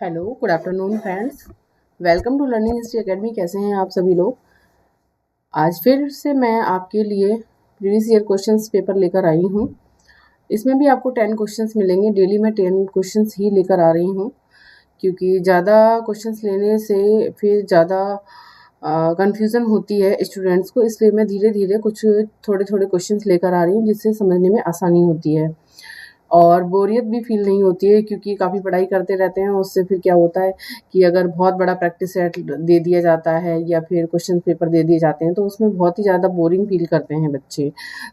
Hello, good afternoon friends. Welcome to learning history academy. कैसे हैं आप सभी लोग? आज फिर से मैं आपके लिए प्रीवियस ईयर क्वेश्चंस पेपर लेकर आई हूँ। इसमें भी आपको 10 क्वेश्चंस मिलेंगे। डेली मैं 10 क्वेश्चंस ही लेकर आ रही हूँ, क्योंकि ज़्यादा क्वेश्चंस लेने से फिर ज़्यादा कन्फ्यूज़न होती है स्टूडेंट्स को। इसलिए मैं धीरे धीरे कुछ थोड़े थोड़े क्वेश्चंस लेकर आ रही हूँ, जिससे समझने में आसानी होती है और बोरियत भी फील नहीं होती है, क्योंकि काफ़ी पढ़ाई करते रहते हैं। उससे फिर क्या होता है कि अगर बहुत बड़ा प्रैक्टिस सेट दे दिया जाता है या फिर क्वेश्चन पेपर दे दिए जाते हैं, तो उसमें बहुत ही ज़्यादा बोरिंग फील करते हैं बच्चे।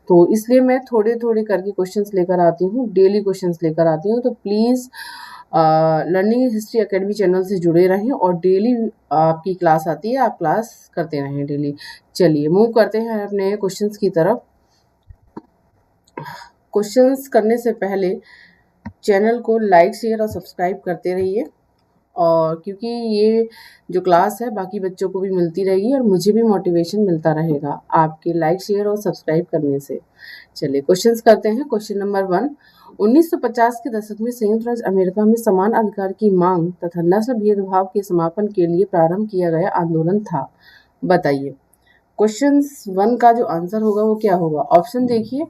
तो इसलिए मैं थोड़े थोड़े करके क्वेश्चंस लेकर आती हूँ, डेली क्वेश्चंस लेकर आती हूँ। तो please learning history academy channel से जुड़े रहें और डेली आपकी क्लास आती है, आप क्लास करते रहें डेली। चलिए मूव करते हैं अपने क्वेश्चंस की तरफ। क्वेश्चंस करने से पहले चैनल को लाइक शेयर और सब्सक्राइब करते रहिए, और क्योंकि ये जो क्लास है बाकी बच्चों को भी मिलती रहेगी और मुझे भी मोटिवेशन मिलता रहेगा आपके लाइक शेयर और सब्सक्राइब करने से। चलिए क्वेश्चंस करते हैं। क्वेश्चन नंबर 1, 1950 के दशक में संयुक्त राज्य अमेरिका में समान अधिकार की मांग तथा नस्ल भेदभाव के समापन के लिए प्रारंभ किया गया आंदोलन था। बताइए। क्वेश्चन 1 का जो आंसर होगा वो क्या होगा? ऑप्शन देखिए।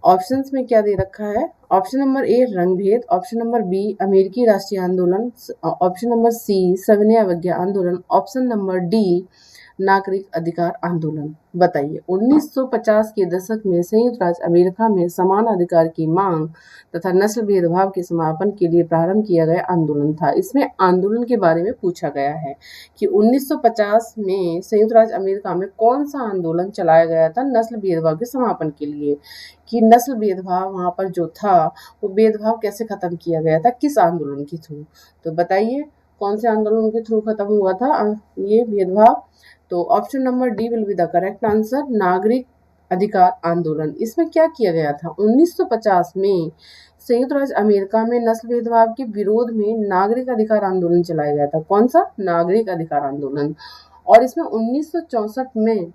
ऑप्शंस में क्या दे रखा है? ऑप्शन नंबर ए रंगभेद, ऑप्शन नंबर बी अमेरिकी राष्ट्रीय आंदोलन, ऑप्शन नंबर सी सविनय अवज्ञा आंदोलन, ऑप्शन नंबर डी नागरिक अधिकार आंदोलन। बताइए। 1950 के दशक में संयुक्त राज्य अमेरिका में समान अधिकार की मांग तथा नस्ल भेदभाव के समापन के लिए प्रारंभ किया गया आंदोलन था। इसमें आंदोलन के बारे में पूछा गया है कि 1950 में संयुक्त राज्य अमेरिका में कौन सा आंदोलन चलाया गया था नस्ल भेदभाव के समापन के लिए, कि नस्ल भेदभाव वहाँ पर जो था वो भेदभाव कैसे खत्म किया गया था, किस आंदोलन के थ्रू। तो बताइए कौन से आंदोलन के थ्रू खत्म हुआ था ये भेदभाव? तो option number D will be the correct answer, नागरिक अधिकार आंदोलन। इसमें क्या किया गया था? 1950 में संयुक्त राज्य अमेरिका में नस्ल भेदभाव के विरोध में नागरिक अधिकार आंदोलन चलाया गया था। कौन सा? नागरिक अधिकार आंदोलन। और इसमें 1964 में,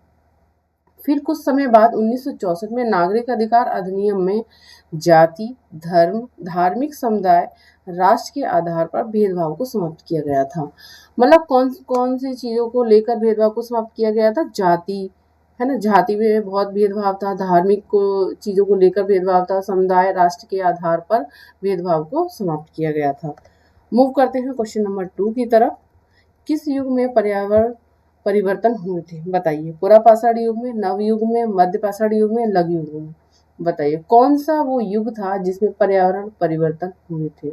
फिर कुछ समय बाद 1964 में नागरिक अधिकार अधिनियम में जाति, धर्म, धार्मिक समुदाय, राष्ट्र के आधार पर भेदभाव को समाप्त किया गया था। मतलब कौन कौन सी चीजों को लेकर भेदभाव को समाप्त किया गया था? जाति, है ना, जाति में बहुत भेदभाव था, धार्मिक को चीजों को लेकर भेदभाव था, समुदाय, राष्ट्र के आधार पर भेदभाव को समाप्त किया गया था। मूव करते हैं क्वेश्चन नंबर 2 की तरफ। किस युग में पर्यावरण परिवर्तन हुए थे? बताइए। पुरा पाषाण युग में, नव युग में, मध्य पाषाण युग में, लघु युग में। बताइए कौन सा वो युग था जिसमें पर्यावरण परिवर्तन हुए थे?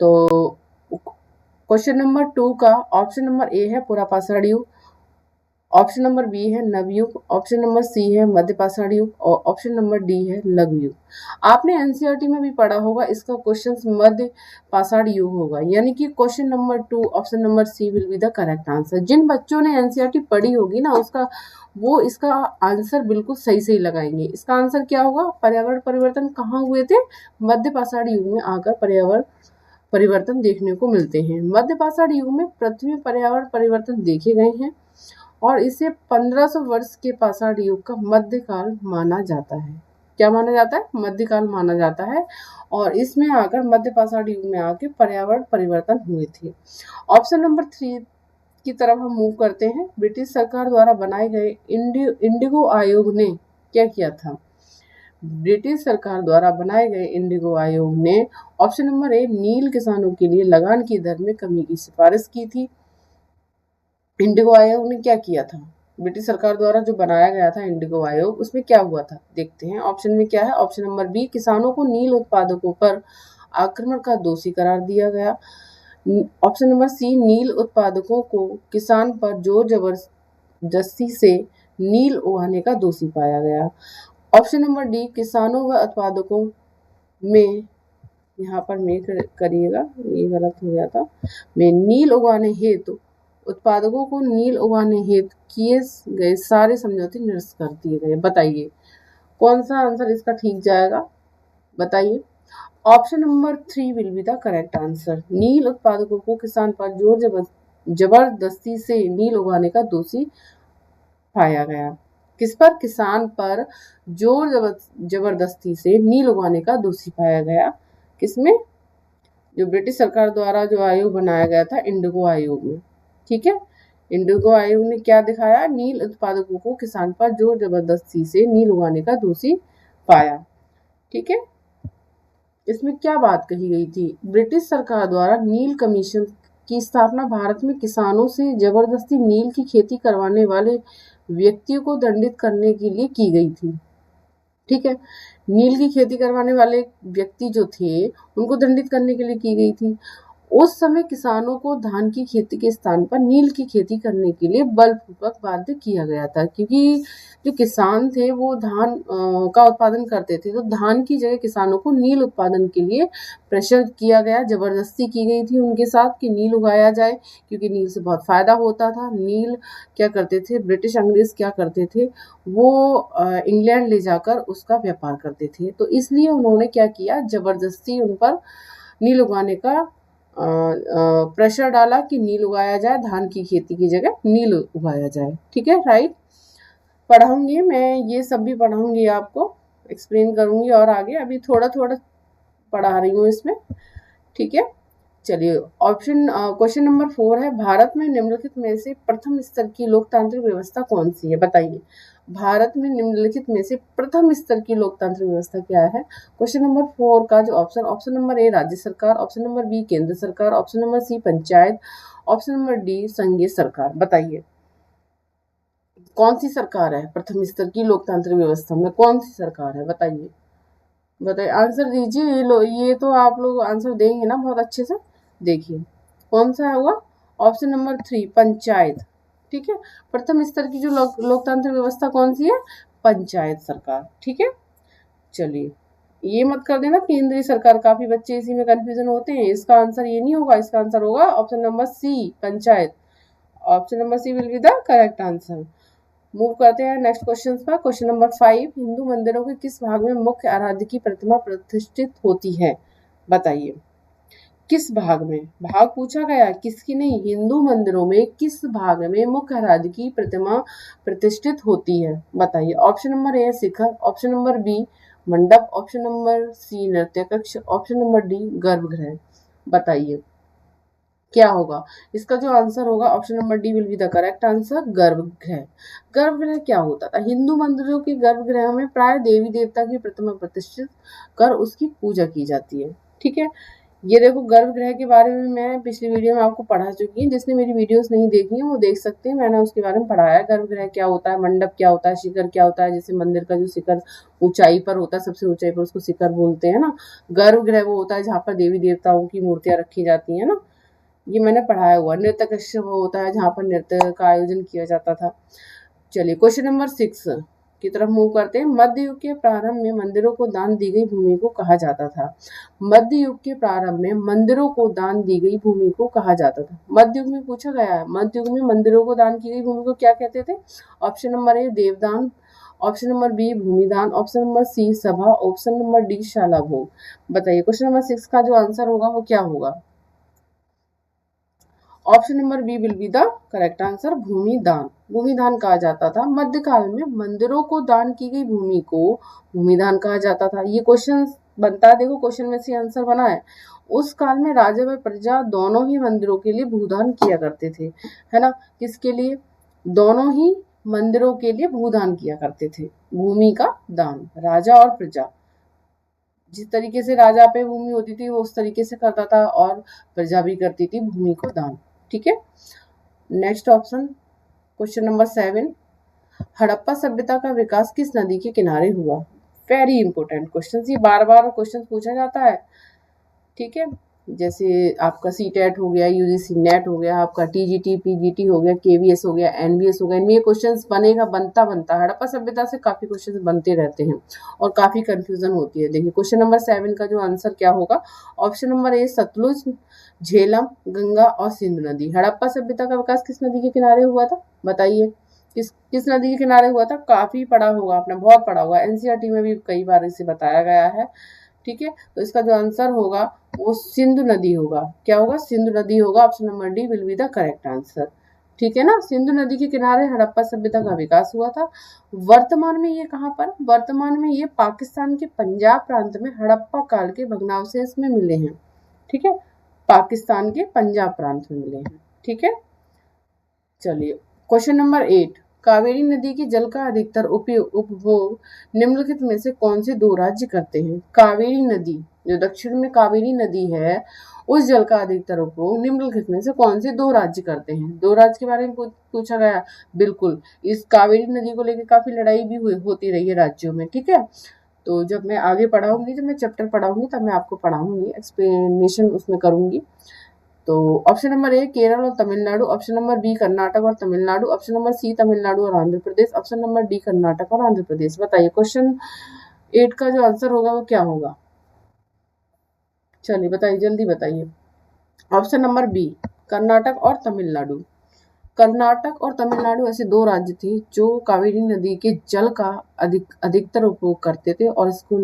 तो क्वेश्चन नंबर 2 का ऑप्शन नंबर ए है पुरा पाषाण युग, ऑप्शन नंबर बी है नवयुग, ऑप्शन नंबर सी है मध्य पाषाण युग और ऑप्शन नंबर डी है लघु युग। आपने एनसीईआरटी में भी पढ़ा होगा, इसका क्वेश्चन मध्य पाषाण युग होगा, यानी कि question number 2 option number C will be the correct answer. जिन बच्चों ने एनसीईआरटी पढ़ी होगी ना, उसका वो इसका आंसर बिल्कुल सही सही लगाएंगे। इसका आंसर क्या होगा? पर्यावरण परिवर्तन कहाँ हुए थे? मध्य पाषाण युग में आकर पर्यावरण परिवर्तन देखने को मिलते हैं। मध्य पाषाण युग में पृथ्वी पर्यावरण परिवर्तन देखे गए हैं और इसे 1500 वर्ष के पाषाण युग का मध्यकाल माना जाता है। क्या माना जाता है? मध्यकाल माना जाता है। और इसमें आकर मध्य पाषाण युग में आके पर्यावरण परिवर्तन हुए थे। ऑप्शन नंबर 3 की तरफ हम मूव करते हैं। ब्रिटिश सरकार द्वारा बनाए गए इंडिगो आयोग ने क्या किया था? ब्रिटिश सरकार द्वारा बनाए गए इंडिगो आयोग ने ऑप्शन नंबर ए नील किसानों के लिए लगान की दर में कमी की सिफारिश की थी। इंडिगो आयोग ने क्या किया था? ब्रिटिश सरकार द्वारा जो बनाया गया था इंडिगो आयोग, उसमें क्या हुआ था? देखते हैं ऑप्शन में क्या है। ऑप्शन नंबर बी किसानों को नील उत्पादकों पर आक्रमण का दोषी करार दिया गया। ऑप्शन नंबर सी नील उत्पादकों को किसान पर जोर जबरदस्ती से नील उगाने का दोषी पाया गया। ऑप्शन नंबर डी किसानों व उत्पादकों में, यहाँ पर में करिएगा, ये गलत हो गया था, में नील उगाने हेतु उत्पादकों को नील उगाने हेतु किए गए सारे समझौते निरस्त कर दिए गए। बताइए कौन सा आंसर इसका ठीक जाएगा? बताइए। Option number 3 will be the correct answer. नील उत्पादकों को किसान पर जोर जबरदस्ती से नील उगाने का दोषी पाया गया। किस पर? किसान पर जोर जबरदस्ती से नील उगाने का दोषी पाया गया। किसमें? जो ब्रिटिश सरकार द्वारा जो आयोग बनाया गया था, इंडिगो आयोग में। ठीक है, इंडिगो आयोग ने क्या दिखाया, नील उत्पादकों को किसान पर जोर जबरदस्ती से नील उगाने का दोषी पाया। ठीक है, इसमें क्या बात कही गई थी, ब्रिटिश सरकार द्वारा नील कमीशन की स्थापना भारत में किसानों से जबरदस्ती नील की खेती करवाने वाले व्यक्तियों को दंडित करने के लिए की गई थी। ठीक है, नील की खेती करवाने वाले व्यक्ति जो थे उनको दंडित करने के लिए की गई थी। उस समय किसानों को धान की खेती के स्थान पर नील की खेती करने के लिए बलपूर्वक बाध्य किया गया था, क्योंकि जो किसान थे वो धान का उत्पादन करते थे, तो धान की जगह किसानों को नील उत्पादन के लिए प्रेशर किया गया, जबरदस्ती की गई थी उनके साथ कि नील उगाया जाए, क्योंकि नील से बहुत फायदा होता था। नील क्या करते थे, ब्रिटिश अंग्रेज क्या करते थे, वो इंग्लैंड ले जाकर उसका व्यापार करते थे, तो इसलिए उन्होंने क्या किया, जबरदस्ती उन पर नील उगाने का प्रेशर डाला कि नील उगाया जाए, धान की खेती की जगह नील उगाया जाए। ठीक है, राइट, पढ़ाऊंगी मैं, ये सब भी पढ़ाऊंगी, आपको एक्सप्लेन करूंगी और आगे, अभी थोड़ा थोड़ा पढ़ा रही हूँ इसमें। ठीक है, चलिए, ऑप्शन क्वेश्चन नंबर 4 है, भारत में निम्नलिखित में से प्रथम स्तर की लोकतांत्रिक व्यवस्था कौन सी है, बताइए। भारत में निम्नलिखित में से प्रथम स्तर की लोकतांत्रिक व्यवस्था क्या है। क्वेश्चन नंबर 4 का जो ऑप्शन नंबर ए राज्य सरकार, ऑप्शन नंबर बी केंद्र सरकार, option number C panchayat, option number D संघीय सरकार। बताइए कौन सी सरकार है प्रथम स्तर की लोकतांत्रिक व्यवस्था में, कौन सी सरकार है, बताइए बताइए, आंसर दीजिए। ये तो आप लोग आंसर देंगे ना बहुत अच्छे से। देखिए कौन सा होगा, ऑप्शन नंबर 3 पंचायत। ठीक है, प्रथम स्तर की जो लोकतांत्रिक व्यवस्था कौन सी है, पंचायत सरकार। ठीक है, चलिए, ये मत कर देना केंद्रीय सरकार, काफी बच्चे इसी में कंफ्यूजन होते हैं, इसका आंसर ये नहीं होगा, इसका आंसर होगा option number C panchayat. Option number C will be the correct answer. Move करते हैं नेक्स्ट क्वेश्चन पर। क्वेश्चन नंबर 5, हिंदू मंदिरों के किस भाग में मुख्य आराध्य की प्रतिमा प्रतिष्ठित होती है, बताइए किस भाग में, भाग पूछा गया, किसकी नहीं, हिंदू मंदिरों में किस भाग में मुख्य आराध्य की प्रतिमा प्रतिष्ठित होती है, बताइए। ऑप्शन नंबर ए शिखर, ऑप्शन नंबर बी मंडप, ऑप्शन नंबर सी नृत्य कक्ष, ऑप्शन नंबर डी गर्भगृह। बताइए क्या होगा, इसका जो आंसर होगा option number D will be the correct answer, गर्भगृह। गर्भगृह क्या होता था, हिंदू मंदिरों के गर्भगृह में प्राय देवी देवता की प्रतिमा प्रतिष्ठित कर उसकी पूजा की जाती है। ठीक है, ये देखो गर्भगृह के बारे में मैं पिछली वीडियो में आपको पढ़ा चुकी हूँ, जिसने मेरी वीडियोस नहीं देखी है वो देख सकते हैं, मैंने उसके बारे में पढ़ाया, गर्भगृह क्या होता है, मंडप क्या होता है, शिखर क्या होता है, जैसे मंदिर का जो शिखर ऊंचाई पर होता है, सबसे ऊंचाई पर उसको शिखर बोलते हैं ना। गर्भगृह वो होता है जहाँ पर देवी देवताओं की मूर्तियां रखी जाती है ना, ये मैंने पढ़ाया हुआ। नृत्य कक्ष वो होता है जहाँ पर नृत्य का आयोजन किया जाता था। चलिए क्वेश्चन नंबर 6 की तरफ मूव करते हैं। मध्य युग के प्रारंभ में मंदिरों को दान दी गई भूमि को कहा जाता था। मध्य युग के प्रारंभ में मंदिरों को दान दी गई भूमि को कहा जाता था। मध्य युग में पूछा गया है, मध्य युग में मंदिरों को दान की गई भूमि को क्या कहते थे। ऑप्शन नंबर ए देवदान, ऑप्शन नंबर बी भूमिदान, ऑप्शन नंबर सी सभा, ऑप्शन नंबर डी शाला भोग। बताइए क्वेश्चन नंबर 6 का जो आंसर होगा वो क्या होगा। Option number B will be the correct answer, भूमिदान। भूमिदान कहा जाता था। मध्यकाल में मंदिरों को दान की गई भूमि को भूमिदान कहा जाता था। ये क्वेश्चन बनता है, देखो क्वेश्चन में से आंसर बना है। उस काल में राजा व प्रजा दोनों ही मंदिरों के लिए भूदान किया करते थे, है ना। किसके लिए, दोनों ही मंदिरों के लिए भूदान किया करते थे, भूमि का दान। राजा और प्रजा, जिस तरीके से राजा पे भूमि होती थी वो उस तरीके से करता था, और प्रजा भी करती थी भूमि को दान। ठीक है, next option question number 7, Harappa सभ्यता का विकास किस नदी के किनारे हुआ। वेरी इंपॉर्टेंट क्वेश्चन, ये बार बार क्वेश्चन पूछा जाता है। ठीक है, जैसे आपका सीटेट हो गया, यूजीसी नेट हो गया, आपका टीजीटी पीजीटी हो गया, केवीएस हो गया, एनबीएस हो गया, इनमें ये क्वेश्चंस बनेगा, बनता हड़प्पा सभ्यता से काफी क्वेश्चंस बनते रहते हैं और काफी कंफ्यूजन होती है। देखिए क्वेश्चन नंबर 7 का जो आंसर क्या होगा। Option number A Sutlej, Jhelum, Ganga और सिंधु नदी। हड़प्पा सभ्यता का विकास किस नदी के किनारे हुआ था, बताइए किस नदी के किनारे हुआ था। काफी पढ़ा होगा आपने, बहुत पढ़ा होगा, एनसीईआरटी में भी कई बार इसे बताया गया है। ठीक है, तो इसका जो आंसर होगा वो सिंधु नदी होगा। क्या होगा, सिंधु नदी होगा। Option number D will be the correct answer. ठीक है ना, सिंधु नदी के किनारे हड़प्पा सभ्यता का विकास हुआ था। वर्तमान में ये कहाँ पर, वर्तमान में ये पाकिस्तान के पंजाब प्रांत में हड़प्पा काल के भग्नावशेष में मिले हैं। ठीक है, पाकिस्तान के पंजाब प्रांत में मिले हैं। ठीक है, चलिए क्वेश्चन नंबर 8, कावेरी नदी के जल का अधिकतर उपभोग निम्नलिखित में से कौन से दो राज्य करते हैं? कावेरी नदी, जो दक्षिण में कावेरी नदी है, उस जल का अधिकतर उपभोग निम्नलिखित में से कौन से दो राज्य करते हैं? दो राज्य के बारे में पूछा गया। बिल्कुल, इस कावेरी नदी को लेकर काफी लड़ाई भी होती रही है राज्यों में। ठीक है, तो जब मैं आगे पढ़ाऊंगी, जब मैं चैप्टर पढ़ाऊंगी तब मैं आपको पढ़ाऊंगी, एक्सप्लेनेशन उसमें करूंगी। तो ऑप्शन नंबर ए केरल और Tamil Nadu, option number B Karnataka और Tamil Nadu, option number C Tamil Nadu और Andhra Pradesh, option number D Karnataka और आंध्र प्रदेश। बताइए क्वेश्चन 8 का जो आंसर होगा वो क्या होगा? चलिए बताइए, जल्दी बताइए। ऑप्शन नंबर बी कर्नाटक और तमिलनाडु। कर्नाटक और तमिलनाडु ऐसे दो राज्य थे जो कावेरी नदी के जल का अधिकतर उपयोग करते थे, और इसको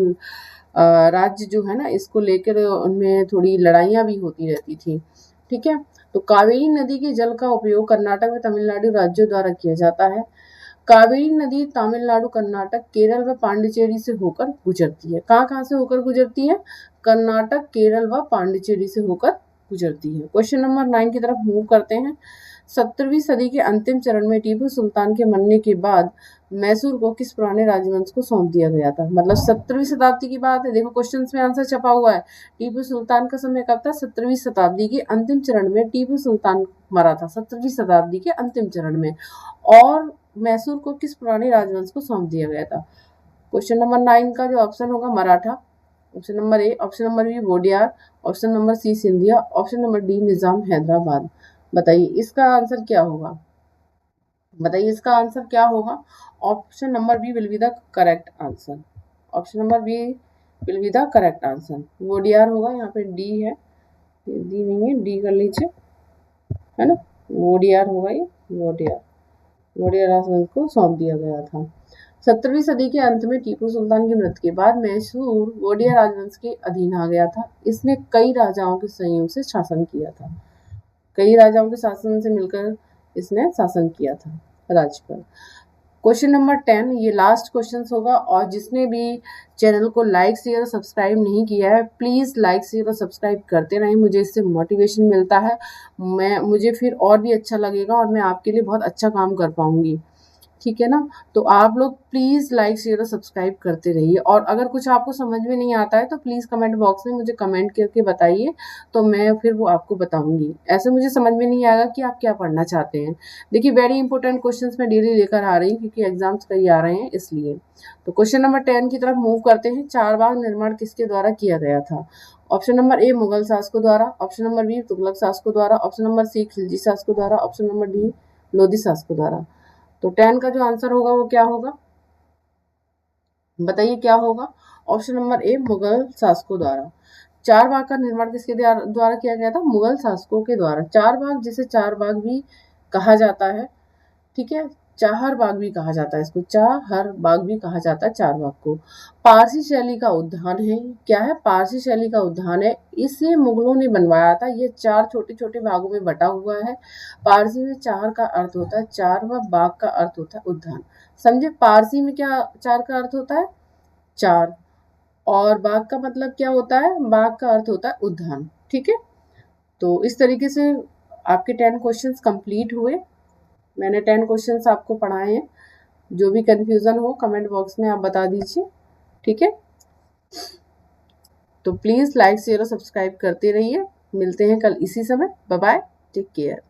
राज्य जो है ना, इसको लेकर उनमें थोड़ी लड़ाइयाँ भी होती रहती थी। ठीक है, तो कावेरी नदी के जल का उपयोग कर्नाटक व तमिलनाडु राज्यों द्वारा किया जाता है। कावेरी नदी तमिलनाडु, कर्नाटक, केरल व पांडिचेरी से होकर गुजरती है। कहाँ से होकर गुजरती है? कर्नाटक, केरल व पांडिचेरी से होकर गुजरती है। क्वेश्चन नंबर 9 की तरफ मूव करते हैं। 17वीं सदी के अंतिम चरण में टीपू सुल्तान के मरने के बाद मैसूर को किस पुराने राजवंश को सौंप दिया गया था? मतलब 17वीं शताब्दी की बात है। देखो क्वेश्चन में आंसर छपा हुआ है। टीपू सुल्तान का समय कब था? 17वीं शताब्दी के अंतिम चरण में टीपू सुल्तान मरा था, 17वीं शताब्दी के अंतिम चरण में। और मैसूर को किस पुराने राजवंश को सौंप दिया गया था? क्वेश्चन नंबर 9 का जो ऑप्शन होगा Maratha, option number A, option number B Wodeyar, option number C Scindia, option number D Nizam Hyderabad. बताइए इसका आंसर क्या होगा? बताइए इसका आंसर क्या होगा? Option number B will be the correct answer. Option number B will be the correct answer. Wodeyar होगा, यहाँ पे डी है, डी नहीं है, डी कर लीजिए, है ना, वोडियार होगा ये, वोडियार। वोडियार राजवंश को सौंप दिया गया था। 17वीं सदी के अंत में टीपू सुल्तान की मृत्यु के बाद मैसूर वोडिया राजवंश के अधीन आ गया था। इसने कई राजाओं के संयोग से शासन किया था, कई राजाओं के शासन से मिलकर इसने शासन किया था राज्य पर। क्वेश्चन नंबर 10, ये लास्ट क्वेश्चन होगा, और जिसने भी चैनल को लाइक शेयर और सब्सक्राइब नहीं किया है, प्लीज़ लाइक शेयर और सब्सक्राइब करते रहें। मुझे इससे मोटिवेशन मिलता है, मुझे फिर और भी अच्छा लगेगा और मैं आपके लिए बहुत अच्छा काम कर पाऊंगी। ठीक है ना, तो आप लोग प्लीज़ लाइक शेयर और सब्सक्राइब करते रहिए। और अगर कुछ आपको समझ में नहीं आता है तो प्लीज़ कमेंट बॉक्स में मुझे कमेंट करके बताइए, तो मैं फिर वो आपको बताऊंगी। ऐसे मुझे समझ में नहीं आएगा कि आप क्या पढ़ना चाहते हैं। देखिए वेरी इंपॉर्टेंट क्वेश्चंस मैं डेली लेकर आ रही हूँ, क्योंकि एग्जाम्स कई आ रहे हैं इसलिए। तो क्वेश्चन नंबर 10 की तरफ मूव करते हैं। चारबाग निर्माण किसके द्वारा किया गया था? ऑप्शन नंबर ए मुगल शासकों द्वारा, ऑप्शन नंबर बी तुगलक शासकों द्वारा, ऑप्शन नंबर सी खिलजी शासकों द्वारा, ऑप्शन नंबर डी लोधी शासकों द्वारा। तो 10 का जो आंसर होगा वो क्या होगा? बताइए क्या होगा? ऑप्शन नंबर ए मुगल शासकों द्वारा। चारबाग का निर्माण किसके द्वारा किया गया था? मुगल शासकों के द्वारा। चारबाग, जिसे चारबाग भी कहा जाता है, ठीक है, चाहर बाग भी कहा जाता है इसको, चाहर बाग भी कहा जाता है चारबाग को। पारसी शैली का उद्यान है। क्या है? पारसी शैली का उद्यान है। इसे मुगलों ने बनवाया था। ये 4 छोटे छोटे बागों में बटा हुआ है। पारसी में चाहर का अर्थ होता है चार, व बाग का अर्थ होता है उद्यान। समझे? पारसी में क्या चार का अर्थ होता है? चार, और बाग का मतलब क्या होता है? बाग का अर्थ होता है उद्यान। ठीक है, तो इस तरीके से आपके 10 क्वेश्चंस कंप्लीट हुए। मैंने 10 क्वेश्चंस आपको पढ़ाए हैं। जो भी कंफ्यूजन हो कमेंट बॉक्स में आप बता दीजिए। ठीक है, तो प्लीज़ लाइक शेयर और सब्सक्राइब करते रहिए। मिलते हैं कल इसी समय। Bye bye, take care.